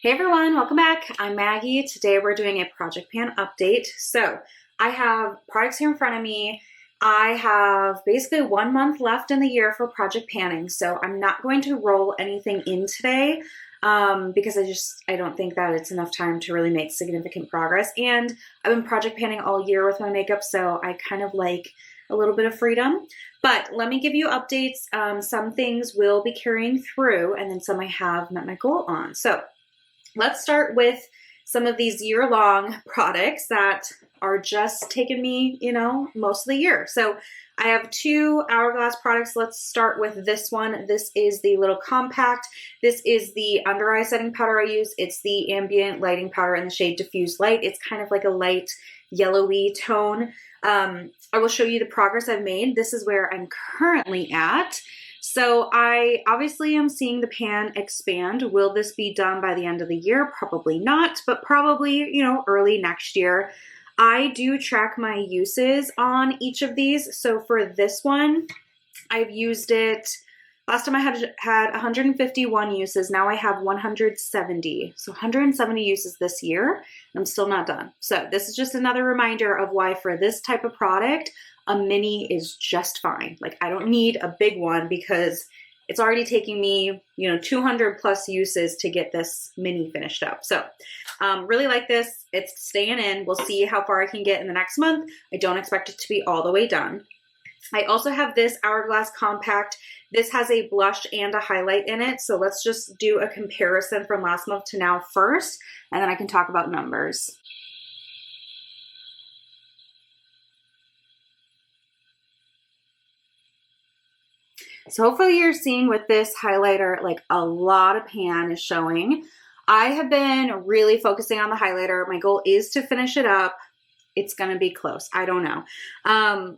Hey everyone, welcome back. I'm Maggie. Today we're doing a project pan update. So I have products here in front of me. I have basically 1 month left in the year for project panning. So I'm not going to roll anything in today because I don't think that it's enough time to really make significant progress. And I've been project panning all year with my makeup, so I kind of like a little bit of freedom. But let me give you updates. Some things will be carrying through and then some I have met my goal on. So let's start with some of these year-long products that are just taking me, most of the year. So I have 2 Hourglass products. Let's start with this one. This is the little compact. This is the under eye setting powder I use. It's the ambient lighting powder in the shade Diffuse Light. It's kind of like a light yellowy tone. I will show you the progress I've made. This is where I'm currently at. So I obviously am seeing the pan expand. Will this be done by the end of the year? Probably not, but probably, early next year. I do track my uses on each of these. So for this one, I've used it, last time I had 151 uses. Now I have 170. So 170 uses this year. I'm still not done. So this is just another reminder of why for this type of product, a mini is just fine. Like I don't need a big one because it's already taking me, 200 plus uses to get this mini finished up. So really like this. It's staying in. We'll see how far I can get in the next month. I don't expect it to be all the way done. I also have this Hourglass Compact. This has a blush and a highlight in it. So let's just do a comparison from last month to now first, and then I can talk about numbers. So hopefully you're seeing with this highlighter, like a lot of pan is showing. I have been really focusing on the highlighter. My goal is to finish it up. It's going to be close. I don't know.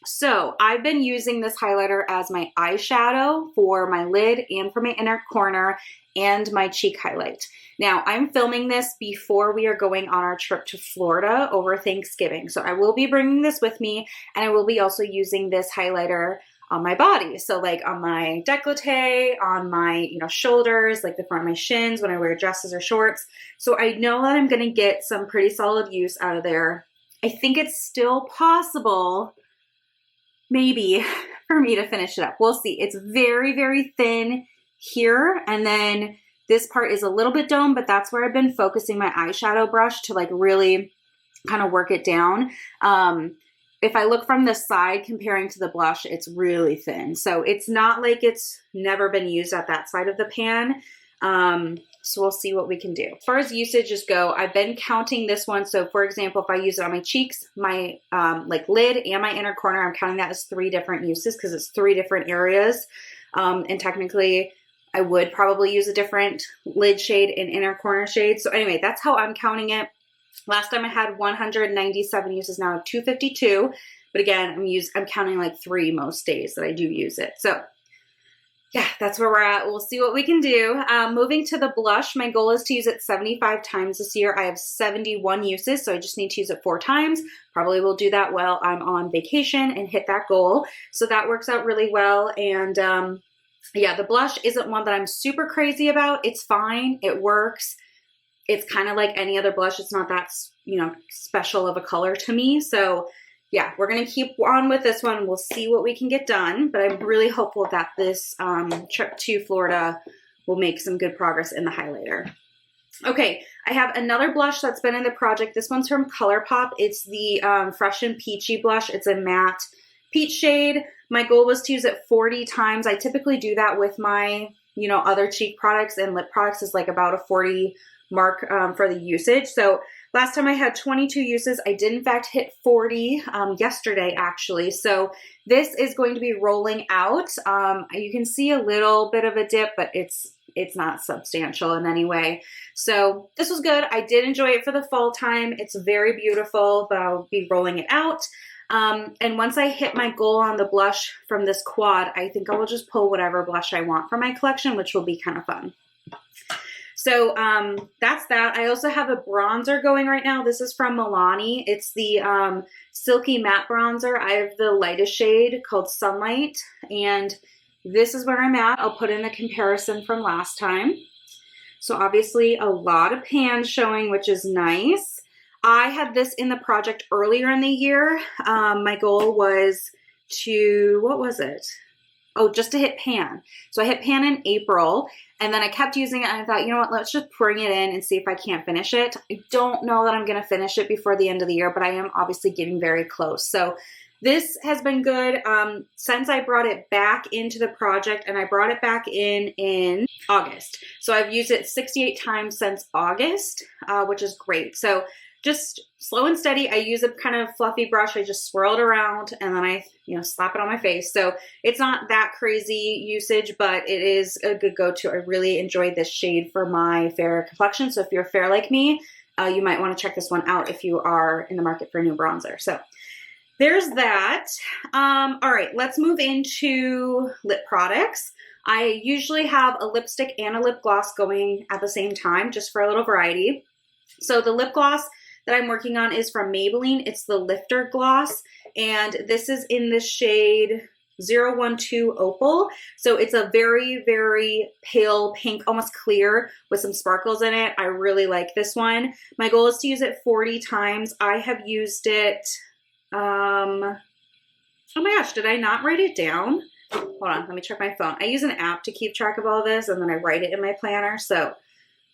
So I've been using this highlighter as my eyeshadow for my lid and for my inner corner and my cheek highlight. Now I'm filming this before we are going on our trip to Florida over Thanksgiving. So I will be bringing this with me, and I will be also using this highlighter on my body. So like on my décolleté, on my, shoulders, like the front of my shins when I wear dresses or shorts. So I know that I'm going to get some pretty solid use out of there. I think it's still possible, maybe, for me to finish it up. We'll see. It's very, very thin here. And then this part is a little bit domed, but that's where I've been focusing my eyeshadow brush to like really kind of work it down. If I look from the side comparing to the blush, it's really thin. So it's not like it's never been used at that side of the pan. So we'll see what we can do. As far as usages go, I've been counting this one. So for example, if I use it on my cheeks, my lid and my inner corner, I'm counting that as 3 different uses because it's 3 different areas. And technically I would probably use a different lid shade and inner corner shade. So anyway, that's how I'm counting it. Last time I had 197 uses, now I have 252. But again, I'm counting like 3 most days that I do use it. So yeah, that's where we're at. We'll see what we can do. Moving to the blush, my goal is to use it 75 times this year. I have 71 uses, so I just need to use it 4 times. Probably will do that while I'm on vacation and hit that goal. So that works out really well. And yeah, the blush isn't one that I'm super crazy about. It's fine. It works. It's kind of like any other blush. It's not that, special of a color to me. So yeah, we're going to keep on with this one. We'll see what we can get done, but I'm really hopeful that this trip to Florida will make some good progress in the highlighter. Okay, I have another blush that's been in the project. This one's from ColourPop. It's the Fresh and Peachy blush. It's a matte peach shade. My goal was to use it 40 times. I typically do that with my, other cheek products, and lip products is like about a 40 mark for the usage. So last time I had 22 uses. I did in fact hit 40 yesterday actually. So this is going to be rolling out. You can see a little bit of a dip, but it's not substantial in any way. So this was good. I did enjoy it for the fall time. It's very beautiful, but I'll be rolling it out. And once I hit my goal on the blush from this quad, I think I will just pull whatever blush I want from my collection, which will be kind of fun. So that's that. I also have a bronzer going right now. This is from Milani. It's the Silky Matte Bronzer. I have the lightest shade called Sunlight, and this is where I'm at. I'll put in a comparison from last time. So obviously a lot of pans showing, which is nice. I had this in the project earlier in the year. My goal was to, what was it? Oh, just to hit pan. So I hit pan in April, and then I kept using it, and I thought, you know what, let's just bring it in and see if I can't finish it. I don't know that I'm going to finish it before the end of the year, but I am obviously getting very close. So this has been good since I brought it back into the project, and I brought it back in August. So I've used it 68 times since August, which is great. So just slow and steady. I use a kind of fluffy brush. I just swirl it around and then I, slap it on my face. So it's not that crazy usage, but it is a good go-to. I really enjoyed this shade for my fair complexion. So if you're fair like me, you might want to check this one out if you are in the market for a new bronzer. So there's that. All right, let's move into lip products. I usually have a lipstick and a lip gloss going at the same time, just for a little variety. So the lip gloss that I'm working on is from Maybelline. It's the Lifter Gloss, and this is in the shade 012 Opal. So it's a very, very pale pink, almost clear with some sparkles in it. I really like this one. My goal is to use it 40 times. I have used it, oh my gosh, did I not write it down? Hold on, let me check my phone. I use an app to keep track of all this, and then I write it in my planner. So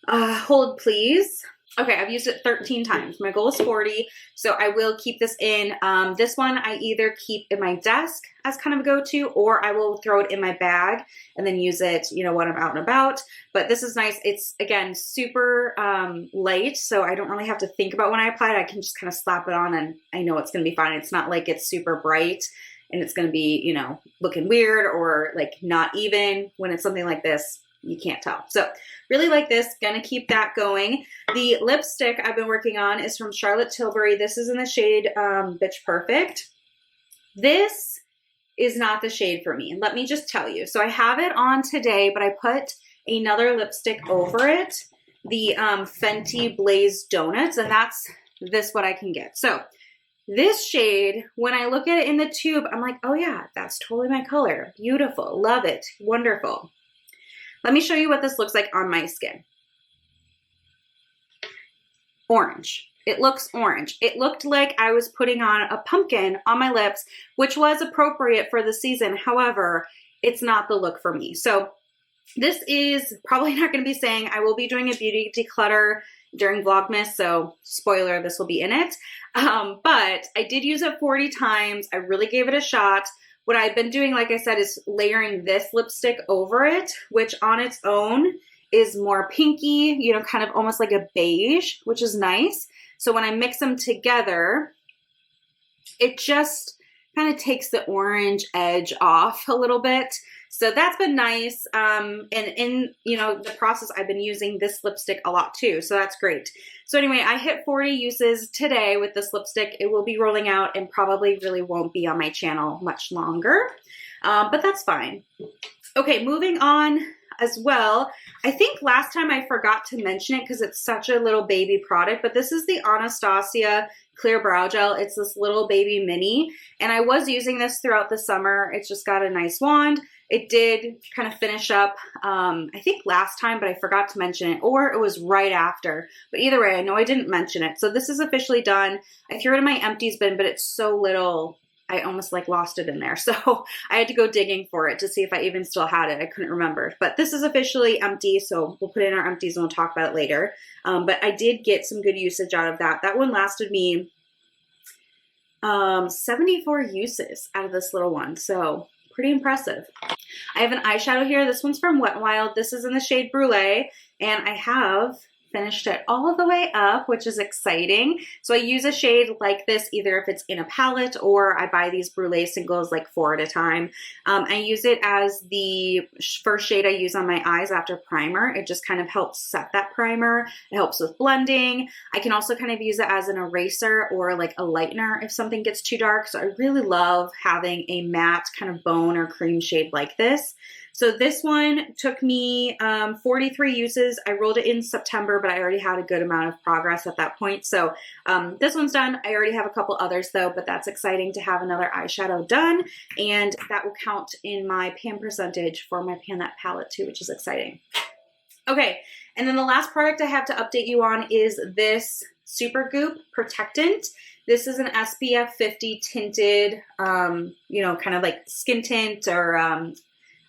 hold please. Okay, I've used it 13 times. My goal is 40, so I will keep this in. This one I either keep in my desk as kind of a go-to, or I will throw it in my bag and then use it, when I'm out and about. But this is nice. It's, again, super light, so I don't really have to think about when I apply it. I can just kind of slap it on and I know it's going to be fine. It's not like it's super bright and it's going to be, looking weird or like not even. When it's something like this, you can't tell. So really like this, gonna keep that going. The lipstick I've been working on is from Charlotte Tilbury. This is in the shade Bitch Perfect. This is not the shade for me. Let me just tell you. So I have it on today, but I put another lipstick over it, the Fenty Blaze Donuts, and that's this what I can get. So this shade, when I look at it in the tube, I'm like, oh yeah, that's totally my color. Beautiful, love it, wonderful. Let me show you what this looks like on my skin. Orange. It looks orange. It looked like I was putting on a pumpkin on my lips, which was appropriate for the season. However, it's not the look for me. So this is probably not going to be saying I will be doing a beauty declutter during Vlogmas. So spoiler, this will be in it. But I did use it 40 times. I really gave it a shot. What I've been doing, like I said, is layering this lipstick over it, which on its own is more pinky, kind of almost like a beige, which is nice. So when I mix them together, it just kind of takes the orange edge off a little bit. So that's been nice. And in, the process, I've been using this lipstick a lot too. So that's great. So anyway, I hit 40 uses today with this lipstick. It will be rolling out and probably really won't be on my channel much longer. But that's fine. Okay, moving on as well. I think last time I forgot to mention it because it's such a little baby product, but this is the Anastasia Clear Brow Gel. It's this little baby mini, and I was using this throughout the summer. It's just got a nice wand. It did kind of finish up, I think last time, but I forgot to mention it, or it was right after. But either way, I know I didn't mention it. So this is officially done. I threw it in my empties bin, but it's so little, I almost like lost it in there. So I had to go digging for it to see if I even still had it. I couldn't remember. But this is officially empty, so we'll put it in our empties and we'll talk about it later. But I did get some good usage out of that. That one lasted me 74 uses out of this little one. So pretty impressive. I have an eyeshadow here. This one's from Wet n Wild. This is in the shade Brulee, and I have finished it all the way up, which is exciting. So I use a shade like this, either if it's in a palette or I buy these Brulee singles like 4 at a time. I use it as the first shade I use on my eyes after primer. It just kind of helps set that primer. It helps with blending. I can also kind of use it as an eraser or like a lightener if something gets too dark. So I really love having a matte kind of bone or cream shade like this. So this one took me 43 uses. I rolled it in September, but I already had a good amount of progress at that point. So this one's done. I already have a couple others though, but that's exciting to have another eyeshadow done. And that will count in my pan percentage for my Pan That palette too, which is exciting. Okay, and then the last product I have to update you on is this Super Goop Protectant. This is an SPF 50 tinted, you know, kind of like skin tint or, I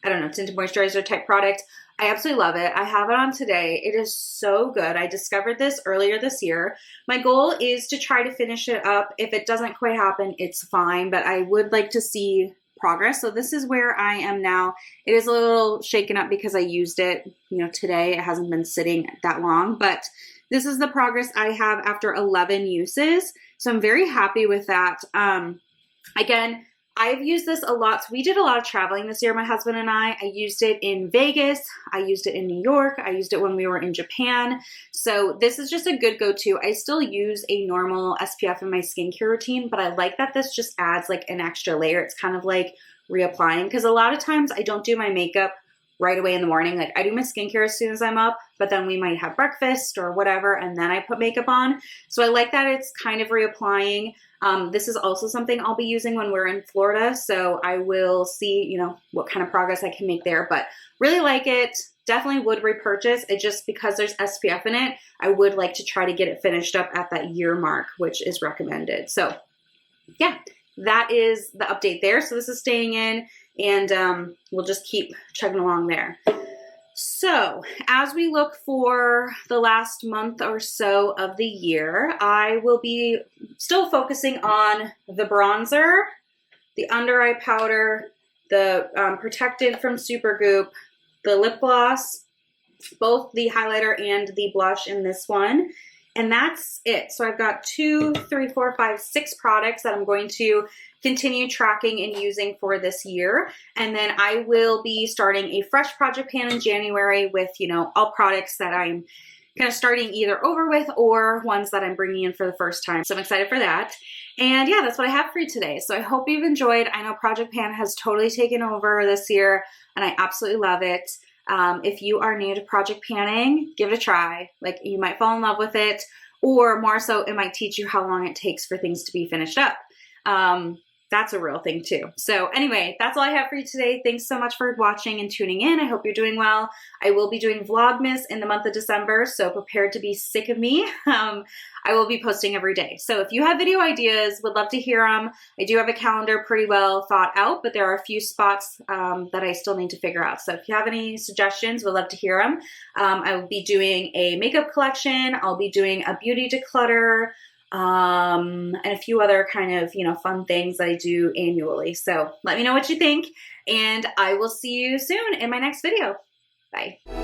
don't know, tinted moisturizer type product. I absolutely love it. I have it on today. It is so good. I discovered this earlier this year. My goal is to try to finish it up. If it doesn't quite happen, it's fine, but I would like to see progress. So this is where I am now. It is a little shaken up because I used it, you know, today. It hasn't been sitting that long, but this is the progress I have after 11 uses. So I'm very happy with that. Again, I've used this a lot. So we did a lot of traveling this year, my husband and I. I used it in Vegas. I used it in New York. I used it when we were in Japan. So this is just a good go-to. I still use a normal SPF in my skincare routine, but I like that this just adds like an extra layer. It's kind of like reapplying, because a lot of times I don't do my makeup right away in the morning. Like I do my skincare as soon as I'm up, but then we might have breakfast or whatever, and then I put makeup on. So I like that it's kind of reapplying. This is also something I'll be using when we're in Florida. So I will see, you know, what kind of progress I can make there, but really like it. Definitely would repurchase it, just because there's SPF in it. I would like to try to get it finished up at that year mark, which is recommended. So yeah, that is the update there. So this is staying in, and we'll just keep chugging along there. So as we look for the last month or so of the year, I will be still focusing on the bronzer, the under eye powder, the protectant from Super Goop, the lip gloss, both the highlighter and the blush in this one. And that's it. So I've got 2, 3, 4, 5, 6 products that I'm going to continue tracking and using for this year. And then I will be starting a fresh project pan in January with, you know, all products that I'm kind of starting either over with or ones that I'm bringing in for the first time. So I'm excited for that. And yeah, that's what I have for you today. So I hope you've enjoyed. I know Project Pan has totally taken over this year, and I absolutely love it. If you are new to project panning, give it a try. Like, you might fall in love with it, or more so, it might teach you how long it takes for things to be finished up. That's a real thing too. So anyway, that's all I have for you today. Thanks so much for watching and tuning in. I hope you're doing well. I will be doing Vlogmas in the month of December, so prepare to be sick of me. I will be posting every day. So if you have video ideas, would love to hear them. I do have a calendar pretty well thought out, but there are a few spots that I still need to figure out. So if you have any suggestions, would love to hear them. I will be doing a makeup collection. I'll be doing a beauty declutter, and a few other kind of, you know, fun things that I do annually. So let me know what you think, and I will see you soon in my next video. Bye.